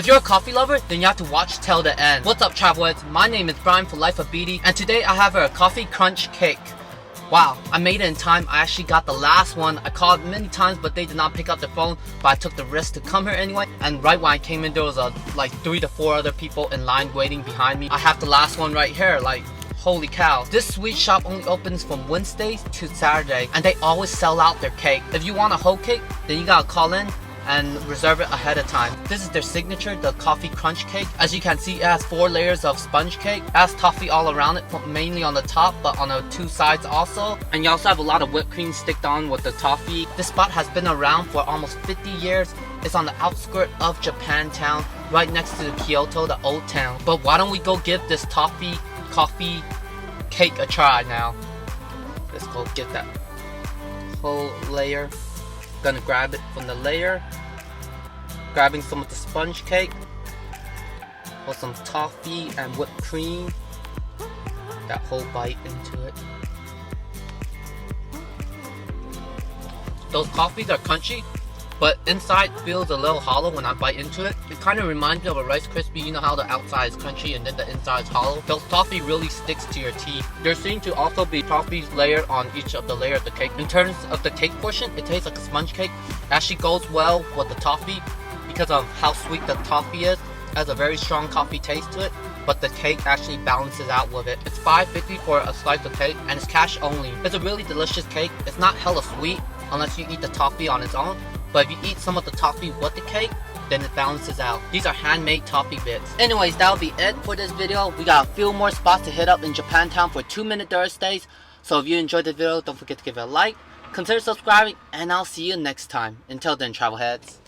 If you're a coffee lover, then you have to watch till the end. What's up, travelheads? My name is Brian for LifeOfBD, and today I have a coffee crunch cake. Wow, I made it in time. I actually got the last one. I called many times, but they did not pick up the phone. But I took the risk to come here anyway. And right when I came in, there was like 3 to 4 other people in line waiting behind me. I have the last one right here. Like, holy cow. This sweet shop only opens from Wednesdays to Saturday, and they always sell out their cake. If you want a whole cake, then you gotta call in and reserve it ahead of time. This is their signature, the coffee crunch cake. As you can see, it has 4 layers of sponge cake. It has toffee all around it, mainly on the top, but on the 2 sides also. And you also have a lot of whipped cream sticked on with the toffee. This spot has been around for almost 50 years. It's on the outskirt of Japantown, right next to Kyoto, the old town. But why don't we go give this toffee coffee cake a try now. Let's go get that whole layer. Gonna grab it from the layer, grabbing some of the sponge cake, with some toffee and whipped cream, that whole bite into it. Those coffees are crunchy, but inside feels a little hollow when I bite into it. It kind of reminds me of a Rice Krispie. You know how the outside is crunchy and then the inside is hollow? The toffee really sticks to your teeth. There seem to also be toffees layered on each of the layers of the cake. In terms of the cake portion, it tastes like a sponge cake. It actually goes well with the toffee because of how sweet the toffee is. It has a very strong coffee taste to it, but the cake actually balances out with it. It's $5.50 for a slice of cake, and it's cash only. It's a really delicious cake. It's not hella sweet unless you eat the toffee on its own. But if you eat some of the toffee with the cake, then it balances out. These are handmade toffee bits. Anyways, that'll be it for this video. We got a few more spots to hit up in Japantown for 2-minute Thursdays. So if you enjoyed the video, don't forget to give it a like, consider subscribing, and I'll see you next time. Until then, travel heads.